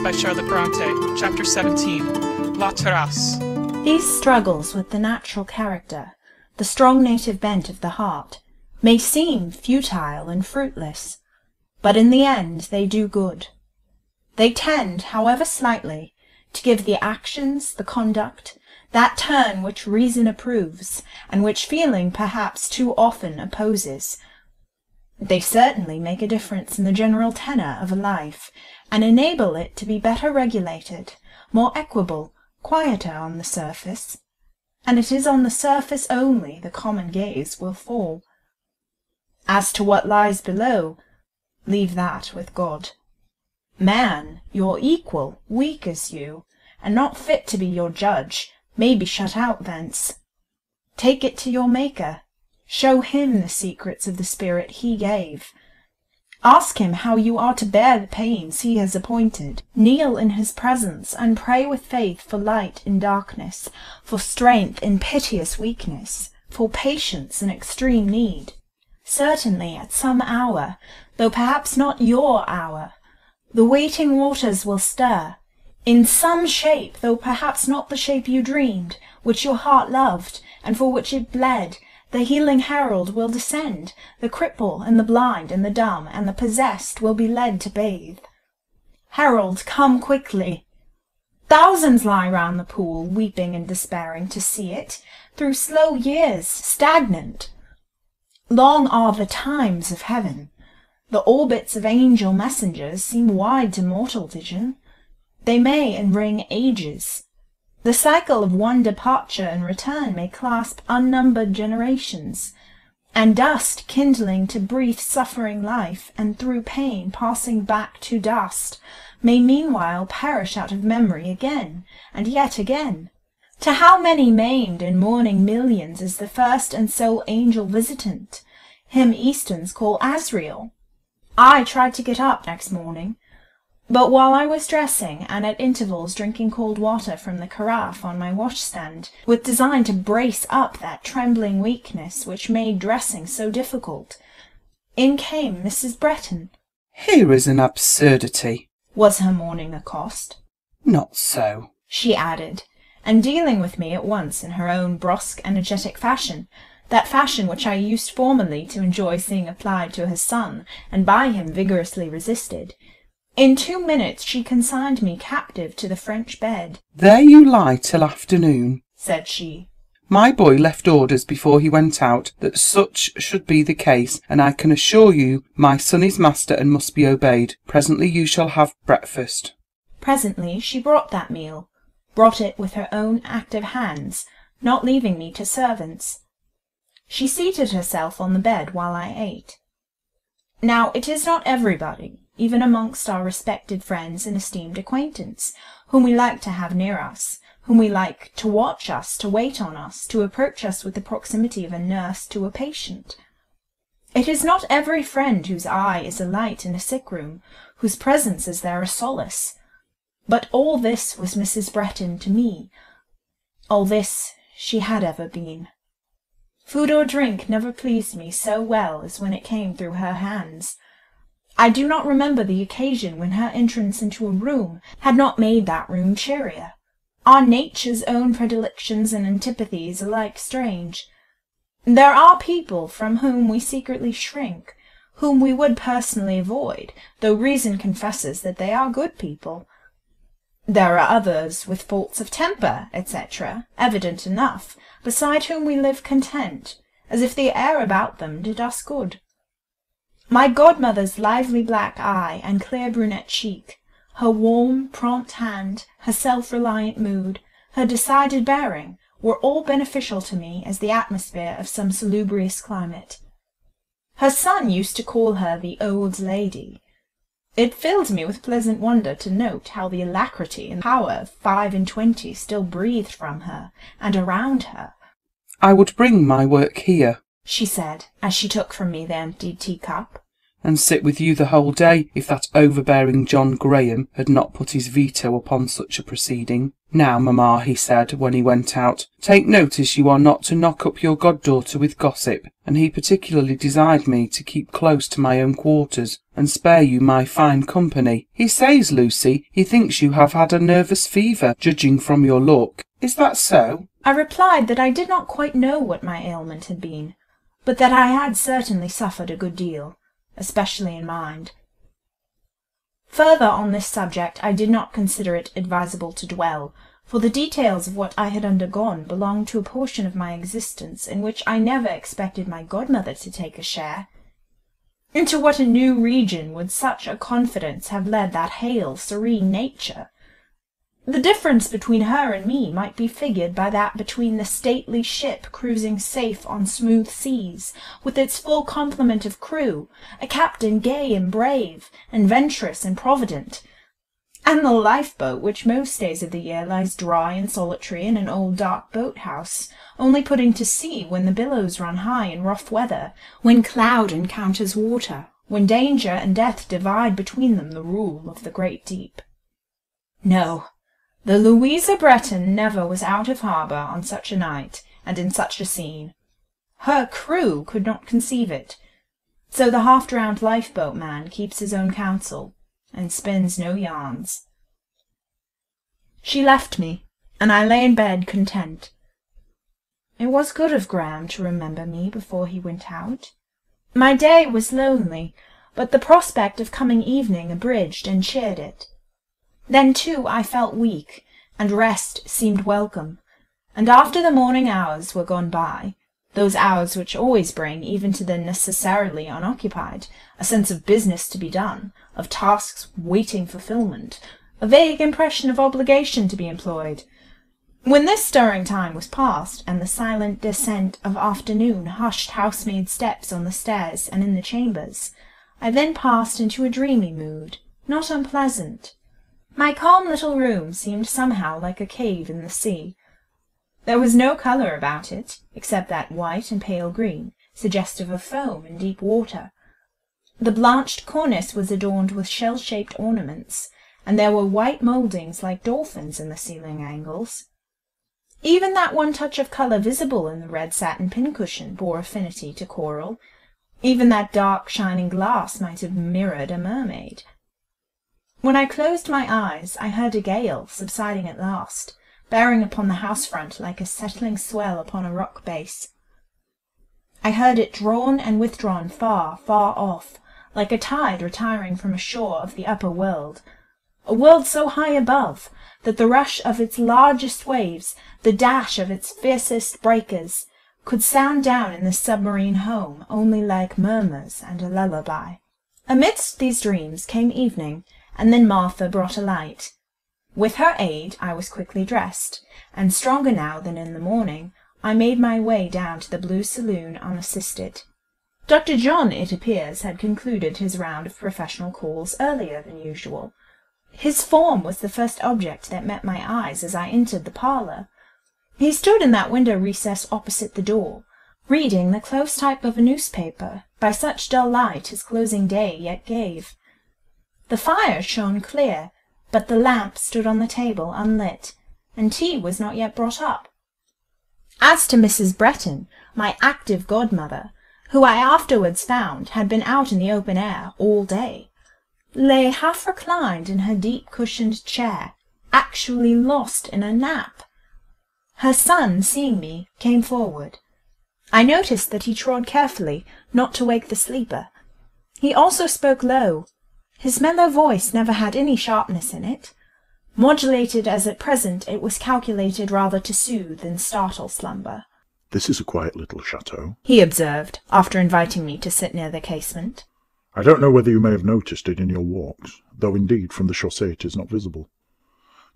by Charlotte Bronte, Chapter 17, La Terrasse. These struggles with the natural character, the strong native bent of the heart, may seem futile and fruitless, but in the end they do good. They tend, however slightly, to give the actions, the conduct, that turn which reason approves, and which feeling perhaps too often opposes. They certainly make a difference in the general tenor of a life, and enable it to be better regulated, more equable, quieter on the surface. And it is on the surface only the common gaze will fall. As to what lies below, leave that with God. Man, your equal, weak as you, and not fit to be your judge, may be shut out thence. Take it to your Maker. Show him the secrets of the spirit he gave. Ask him how you are to bear the pains he has appointed. Kneel in his presence, and pray with faith for light in darkness, for strength in piteous weakness, for patience in extreme need. Certainly at some hour, though perhaps not your hour, the waiting waters will stir, in some shape, though perhaps not the shape you dreamed, which your heart loved, and for which it bled. The healing herald will descend, the cripple and the blind and the dumb and the possessed will be led to bathe. Herald, come quickly! Thousands lie round the pool, weeping and despairing to see it, through slow years, stagnant. Long are the times of heaven. The orbits of angel messengers seem wide to mortal vision. They may enring ages. The cycle of one departure and return may clasp unnumbered generations, and dust kindling to breathe suffering life, and through pain passing back to dust, may meanwhile perish out of memory again, and yet again. To how many maimed and mourning millions is the first and sole angel visitant, him Easterns call Azrael? I tried to get up next morning, but while I was dressing, and at intervals drinking cold water from the carafe on my washstand, with design to brace up that trembling weakness which made dressing so difficult, in came Mrs. Bretton. "Here is an absurdity," was her morning accost. "Not so," she added, and dealing with me at once in her own brusque, energetic fashion, that fashion which I used formerly to enjoy seeing applied to her son, and by him vigorously resisted. In 2 minutes she consigned me captive to the French bed. "There you lie till afternoon," said she. "My boy left orders before he went out that such should be the case, and I can assure you my son is master and must be obeyed. Presently you shall have breakfast." Presently she brought that meal, brought it with her own active hands, not leaving me to servants. She seated herself on the bed while I ate. Now it is not everybody, even amongst our respected friends and esteemed acquaintance, whom we like to have near us, whom we like to watch us, to wait on us, to approach us with the proximity of a nurse to a patient. It is not every friend whose eye is a light in a sick-room, whose presence is there a solace. But all this was Mrs. Bretton to me. All this she had ever been. Food or drink never pleased me so well as when it came through her hands. I do not remember the occasion when her entrance into a room had not made that room cheerier. Our nature's own predilections and antipathies alike strange. There are people from whom we secretly shrink, whom we would personally avoid, though reason confesses that they are good people. There are others with faults of temper, etc., evident enough, beside whom we live content, as if the air about them did us good. My godmother's lively black eye and clear brunette cheek, her warm, prompt hand, her self-reliant mood, her decided bearing, were all beneficial to me as the atmosphere of some salubrious climate. Her son used to call her the old lady. It filled me with pleasant wonder to note how the alacrity and power of 25 still breathed from her and around her. "I would bring my work here," she said, as she took from me the emptied teacup. and sit with you the whole day if that overbearing John Graham had not put his veto upon such a proceeding. Now, mamma, he said, when he went out, take notice you are not to knock up your goddaughter with gossip, and he particularly desired me to keep close to my own quarters, and spare you my fine company. He says, Lucy, he thinks you have had a nervous fever, judging from your look. Is that so? I replied that I did not quite know what my ailment had been, but that I had certainly suffered a good deal, especially in mind. Further on this subject I did not consider it advisable to dwell, for the details of what I had undergone belonged to a portion of my existence in which I never expected my godmother to take a share. Into what a new region would such a confidence have led that hale, serene nature! The difference between her and me might be figured by that between the stately ship cruising safe on smooth seas, with its full complement of crew, a captain gay and brave, and venturous and provident, and the lifeboat which most days of the year lies dry and solitary in an old dark boat-house, only putting to sea when the billows run high in rough weather, when cloud encounters water, when danger and death divide between them the rule of the great deep. No, the Louisa Breton never was out of harbour on such a night, and in such a scene. Her crew could not conceive it, so the half-drowned lifeboat man keeps his own counsel, and spins no yarns. She left me, and I lay in bed content. It was good of Graham to remember me before he went out. My day was lonely, but the prospect of coming evening abridged and cheered it. Then, too, I felt weak, and rest seemed welcome, and after the morning hours were gone by, those hours which always bring, even to the necessarily unoccupied, a sense of business to be done, of tasks waiting fulfilment, a vague impression of obligation to be employed. When this stirring time was past, and the silent descent of afternoon hushed housemaid steps on the stairs and in the chambers, I then passed into a dreamy mood, not unpleasant. My calm little room seemed somehow like a cave in the sea. There was no colour about it, except that white and pale green, suggestive of foam and deep water. The blanched cornice was adorned with shell-shaped ornaments, and there were white mouldings like dolphins in the ceiling angles. Even that one touch of colour visible in the red satin pincushion bore affinity to coral. Even that dark shining glass might have mirrored a mermaid. When I closed my eyes, I heard a gale, subsiding at last, bearing upon the house front like a settling swell upon a rock base. I heard it drawn and withdrawn far, far off, like a tide retiring from a shore of the upper world, a world so high above that the rush of its largest waves, the dash of its fiercest breakers, could sound down in the submarine home only like murmurs and a lullaby. Amidst these dreams came evening, and then Martha brought a light. With her aid I was quickly dressed, and stronger now than in the morning, I made my way down to the Blue Saloon unassisted. Dr. John, it appears, had concluded his round of professional calls earlier than usual. His form was the first object that met my eyes as I entered the parlour. He stood in that window recess opposite the door, reading the close type of a newspaper by such dull light as closing day yet gave. The fire shone clear, but the lamp stood on the table unlit, and tea was not yet brought up. As to Mrs. Breton, my active godmother, who I afterwards found had been out in the open air all day, lay half reclined in her deep-cushioned chair, actually lost in a nap. Her son, seeing me, came forward. I noticed that he trod carefully, not to wake the sleeper. He also spoke low. His mellow voice never had any sharpness in it. Modulated as at present, it was calculated rather to soothe than startle slumber. "This is a quiet little chateau," he observed, after inviting me to sit near the casement. "I don't know whether you may have noticed it in your walks, though indeed from the chaussée it is not visible.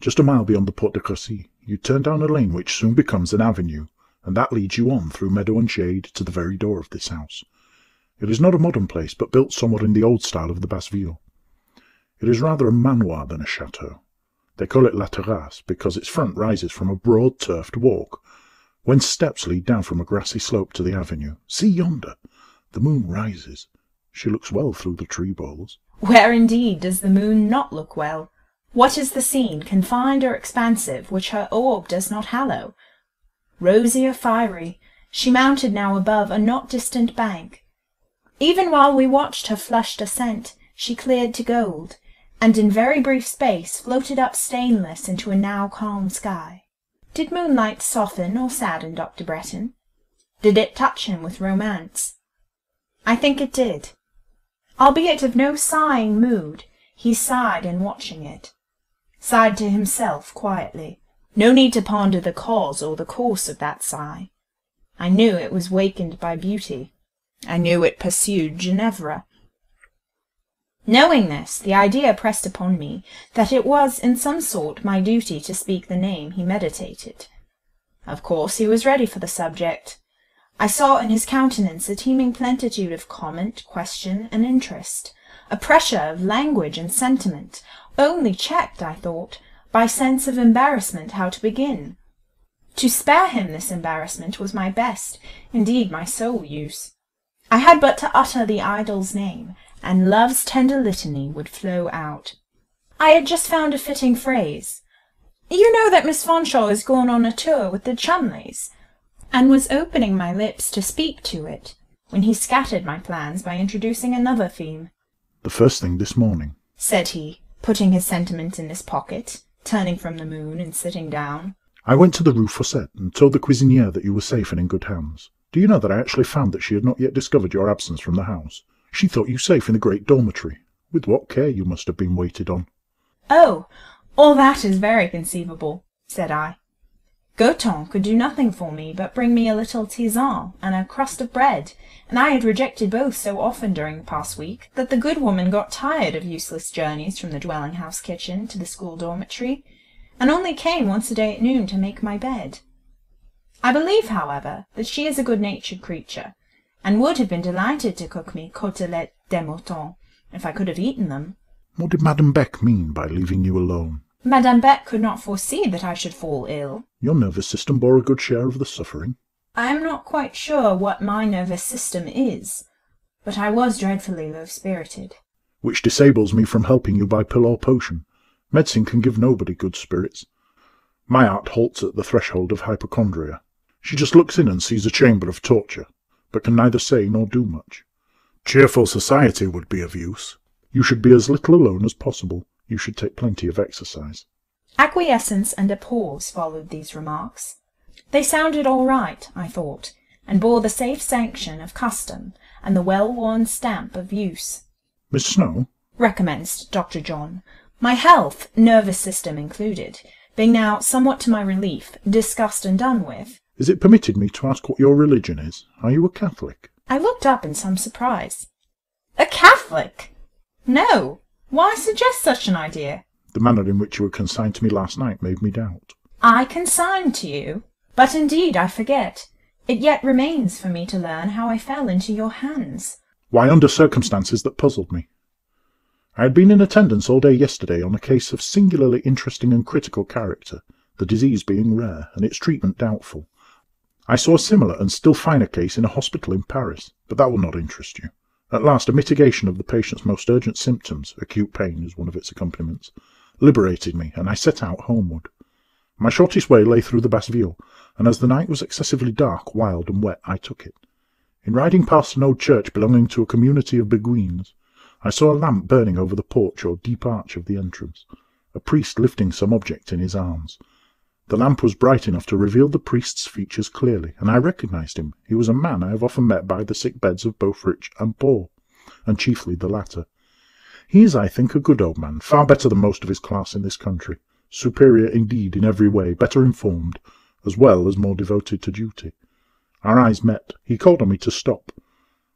Just a mile beyond the Porte de Crécy, you turn down a lane which soon becomes an avenue, and that leads you on through meadow and shade to the very door of this house. It is not a modern place, but built somewhat in the old style of the Basse-Ville. It is rather a manoir than a chateau. They call it La Terrasse because its front rises from a broad turfed walk, whence steps lead down from a grassy slope to the avenue. See yonder! The moon rises. She looks well through the tree boles. Where indeed does the moon not look well? What is the scene, confined or expansive, which her orb does not hallow? Rosy or fiery, she mounted now above a not distant bank. Even while we watched her flushed ascent, she cleared to gold, and in very brief space floated up stainless into a now calm sky. Did moonlight soften or sadden Dr. Bretton? Did it touch him with romance? I think it did. Albeit of no sighing mood, he sighed in watching it. Sighed to himself quietly. No need to ponder the cause or the course of that sigh. I knew it was wakened by beauty. I knew it pursued Ginevra. Knowing this, the idea pressed upon me that it was in some sort my duty to speak the name he meditated. Of course he was ready for the subject. I saw in his countenance a teeming plenitude of comment, question, and interest, a pressure of language and sentiment, only checked, I thought, by sense of embarrassment how to begin. To spare him this embarrassment was my best, indeed my sole use. I had but to utter the idol's name, and love's tender litany would flow out. I had just found a fitting phrase. You know that Miss Fanshawe is gone on a tour with the Chumleys, and was opening my lips to speak to it, when he scattered my plans by introducing another theme. The first thing this morning, said he, putting his sentiment in his pocket, turning from the moon and sitting down. I went to the Rue Fossette and told the cuisinière that you were safe and in good hands. Do you know that I actually found that she had not yet discovered your absence from the house? She thought you safe in the great dormitory. With what care you must have been waited on. Oh, all that is very conceivable, said I. Goton could do nothing for me but bring me a little tisane and a crust of bread, and I had rejected both so often during the past week that the good woman got tired of useless journeys from the dwelling-house kitchen to the school dormitory, and only came once a day at noon to make my bed. I believe, however, that she is a good-natured creature, and would have been delighted to cook me côtelettes de mouton, if I could have eaten them. What did Madame Beck mean by leaving you alone? Madame Beck could not foresee that I should fall ill. Your nervous system bore a good share of the suffering. I am not quite sure what my nervous system is, but I was dreadfully low-spirited. Which disables me from helping you by pill or potion. Medicine can give nobody good spirits. My aunt halts at the threshold of hypochondria. She just looks in and sees a chamber of torture, but can neither say nor do much. Cheerful society would be of use. You should be as little alone as possible. You should take plenty of exercise. Acquiescence and a pause followed these remarks. They sounded all right, I thought, and bore the safe sanction of custom and the well-worn stamp of use. Miss Snowe, recommenced Dr. John, my health, nervous system included, being now, somewhat to my relief, discussed and done with. Is it permitted me to ask what your religion is? Are you a Catholic? I looked up in some surprise. A Catholic? No. Why suggest such an idea? The manner in which you were consigned to me last night made me doubt. I consigned to you? But indeed I forget. It yet remains for me to learn how I fell into your hands. Why, under circumstances that puzzled me. I had been in attendance all day yesterday on a case of singularly interesting and critical character, the disease being rare and its treatment doubtful. I saw a similar and still finer case in a hospital in Paris, but that will not interest you. At last, a mitigation of the patient's most urgent symptoms, acute pain is one of its accompaniments, liberated me, and I set out homeward. My shortest way lay through the Basse-Ville, and as the night was excessively dark, wild, and wet, I took it. In riding past an old church belonging to a community of Beguines, I saw a lamp burning over the porch or deep arch of the entrance, a priest lifting some object in his arms. The lamp was bright enough to reveal the priest's features clearly, and I recognized him. He was a man I have often met by the sick beds of both rich and poor, and chiefly the latter. He is, I think, a good old man, far better than most of his class in this country, superior indeed in every way, better informed, as well as more devoted to duty. Our eyes met. He called on me to stop.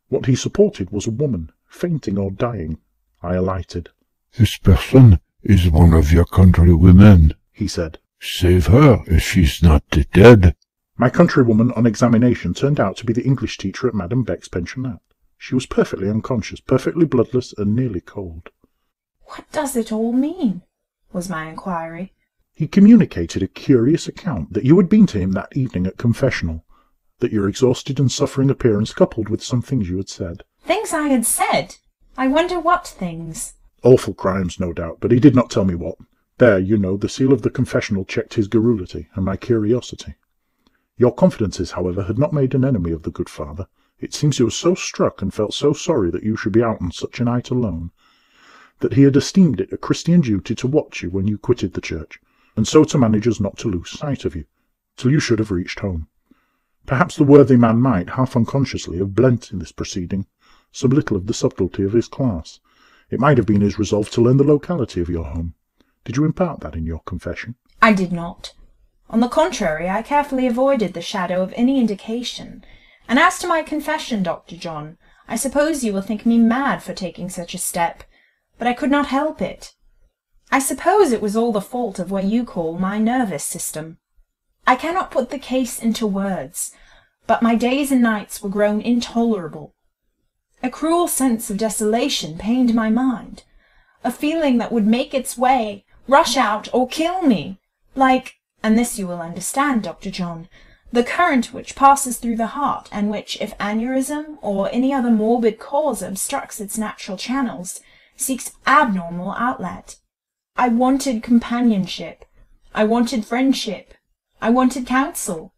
What he supported was a woman, fainting or dying. I alighted. "This person is one of your countrywomen," he said. "Save her if she's not dead." My countrywoman on examination turned out to be the English teacher at Madame Beck's pensionnat. She was perfectly unconscious, perfectly bloodless, and nearly cold. What does it all mean? Was my inquiry. He communicated a curious account that you had been to him that evening at confessional, that your exhausted and suffering appearance coupled with some things you had said. Things I had said. I wonder what things. Awful crimes, no doubt, but he did not tell me what. There, you know, the seal of the confessional checked his garrulity and my curiosity. Your confidences, however, had not made an enemy of the good father. It seems he was so struck and felt so sorry that you should be out on such a night alone, that he had esteemed it a Christian duty to watch you when you quitted the church, and so to manage as not to lose sight of you, till you should have reached home. Perhaps the worthy man might, half unconsciously, have blent in this proceeding some little of the subtlety of his class. It might have been his resolve to learn the locality of your home. Did you impart that in your confession? I did not. On the contrary, I carefully avoided the shadow of any indication. And as to my confession, Dr. John, I suppose you will think me mad for taking such a step, but I could not help it. I suppose it was all the fault of what you call my nervous system. I cannot put the case into words, but my days and nights were grown intolerable. A cruel sense of desolation pained my mind, a feeling that would make its way, rush out, or kill me, like, and this you will understand, Dr. John, the current which passes through the heart, and which, if aneurism or any other morbid cause obstructs its natural channels, seeks abnormal outlet. I wanted companionship. I wanted friendship. I wanted counsel.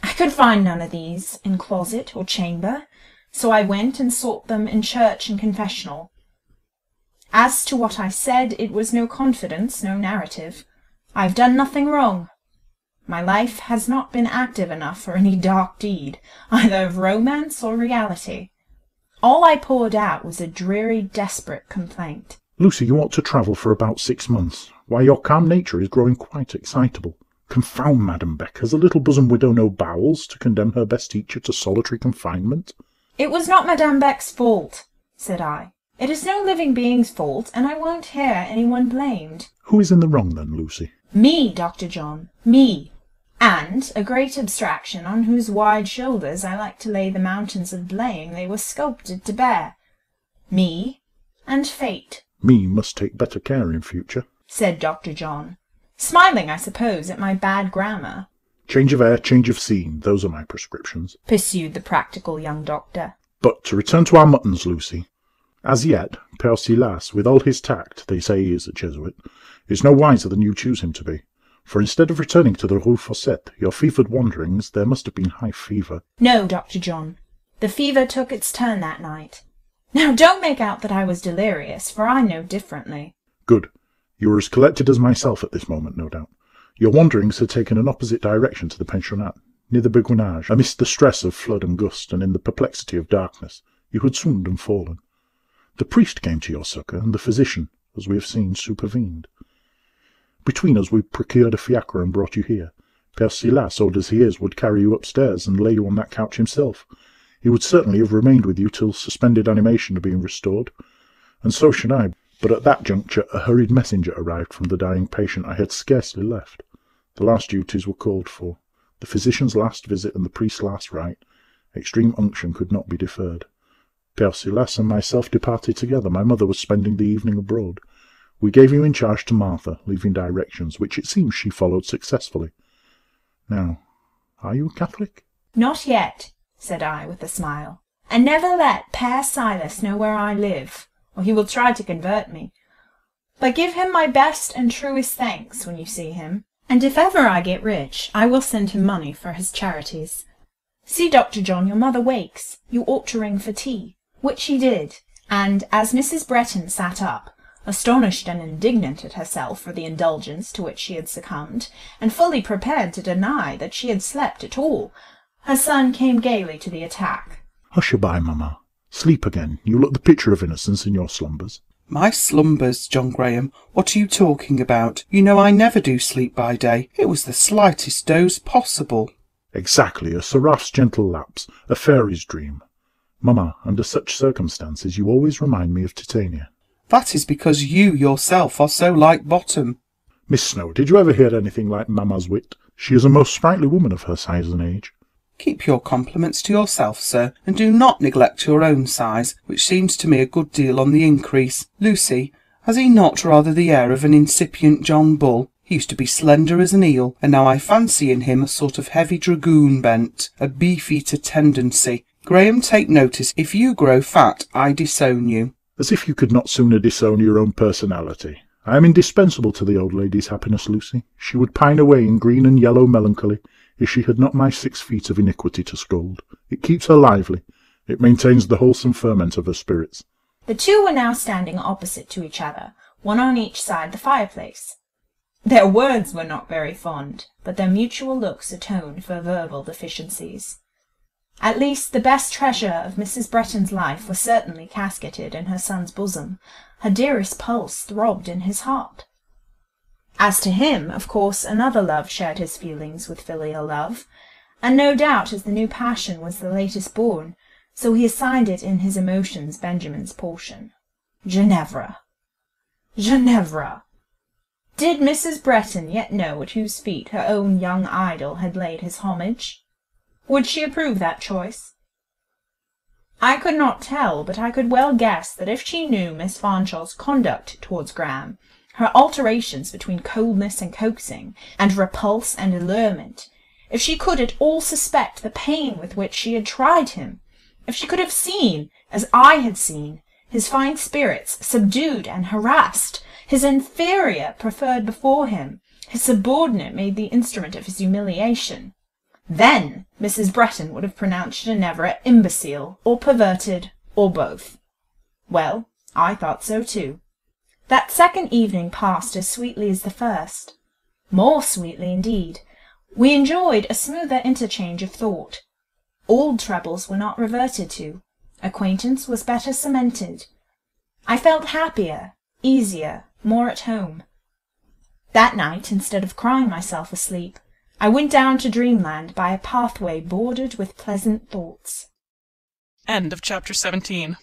I could find none of these in closet or chamber, so I went and sought them in church and confessional. As to what I said, it was no confidence, no narrative. I have done nothing wrong. My life has not been active enough for any dark deed, either of romance or reality. All I poured out was a dreary, desperate complaint. Lucy, you ought to travel for about 6 months. Why, your calm nature is growing quite excitable. Confound Madam Beck. Has a little bosom widow no bowels to condemn her best teacher to solitary confinement? It was not Madame Beck's fault, said I. It is no living being's fault, and I won't hear anyone blamed. Who is in the wrong, then, Lucy? Me, Dr. John, me. And a great abstraction on whose wide shoulders I like to lay the mountains of blame they were sculpted to bear. Me and fate. Me must take better care in future, said Dr. John, smiling, I suppose, at my bad grammar. Change of air, change of scene, those are my prescriptions, pursued the practical young doctor. But to return to our muttons, Lucy. As yet, Père Silas, with all his tact, they say he is a Jesuit, is no wiser than you choose him to be. For instead of returning to the Rue Fossette, your fevered wanderings, there must have been high fever. No, Dr. John. The fever took its turn that night. Now don't make out that I was delirious, for I know differently. Good. You are as collected as myself at this moment, no doubt. Your wanderings had taken an opposite direction to the pensionnat, near the Beguinage. Amidst the stress of flood and gust, and in the perplexity of darkness, you had swooned and fallen. The priest came to your succour, and the physician, as we have seen, supervened. Between us we procured a fiacre and brought you here. Père Silas, old as he is, would carry you upstairs and lay you on that couch himself. He would certainly have remained with you till suspended animation had been restored, and so should I, but at that juncture a hurried messenger arrived from the dying patient. I had scarcely left. The last duties were called for. The physician's last visit and the priest's last rite. Extreme unction could not be deferred. Père Silas and myself departed together. My mother was spending the evening abroad. We gave you in charge to Martha, leaving directions, which it seems she followed successfully. Now, are you a Catholic? Not yet, said I, with a smile. And never let Père Silas know where I live, or he will try to convert me. But give him my best and truest thanks when you see him, and if ever I get rich, I will send him money for his charities. See, Dr. John, your mother wakes. You ought to ring for tea, which he did, and as Mrs. Bretton sat up, astonished and indignant at herself for the indulgence to which she had succumbed, and fully prepared to deny that she had slept at all, her son came gaily to the attack. Hush a by, mamma. Sleep again. You look the picture of innocence in your slumbers. My slumbers, John Graham? What are you talking about? You know I never do sleep by day. It was the slightest doze possible. Exactly, a seraph's gentle lapse, a fairy's dream. Mamma, under such circumstances you always remind me of Titania. That is because you yourself are so like Bottom. Miss Snowe, did you ever hear anything like Mamma's wit? She is a most sprightly woman of her size and age. Keep your compliments to yourself, sir, and do not neglect your own size, which seems to me a good deal on the increase. Lucy, has he not rather the air of an incipient John Bull? He used to be slender as an eel, and now I fancy in him a sort of heavy dragoon bent, a beef-eater tendency. Graham, take notice, if you grow fat, I disown you. As if you could not sooner disown your own personality. I am indispensable to the old lady's happiness, Lucy. She would pine away in green and yellow melancholy if she had not my 6 feet of iniquity to scold. It keeps her lively. It maintains the wholesome ferment of her spirits. The two were now standing opposite to each other, one on each side the fireplace. Their words were not very fond, but their mutual looks atoned for verbal deficiencies. At least the best treasure of Mrs. Bretton's life was certainly casketed in her son's bosom. Her dearest pulse throbbed in his heart. As to him, of course, another love shared his feelings with filial love, and no doubt as the new passion was the latest born, so he assigned it in his emotions Benjamin's portion. Ginevra! Ginevra! Did Mrs. Bretton yet know at whose feet her own young idol had laid his homage? Would she approve that choice? I could not tell, but I could well guess that if she knew Miss Fanshawe's conduct towards Graham, her alterations between coldness and coaxing, and repulse and allurement, if she could at all suspect the pain with which she had tried him, if she could have seen, as I had seen, his fine spirits subdued and harassed, his inferior preferred before him, his subordinate made the instrument of his humiliation, then Mrs. Bretton would have pronounced Ginevra imbecile, or perverted, or both. Well, I thought so too. That second evening passed as sweetly as the first. More sweetly, indeed. We enjoyed a smoother interchange of thought. Old troubles were not reverted to. Acquaintance was better cemented. I felt happier, easier, more at home. That night, instead of crying myself asleep, I went down to dreamland by a pathway bordered with pleasant thoughts. End of chapter 17.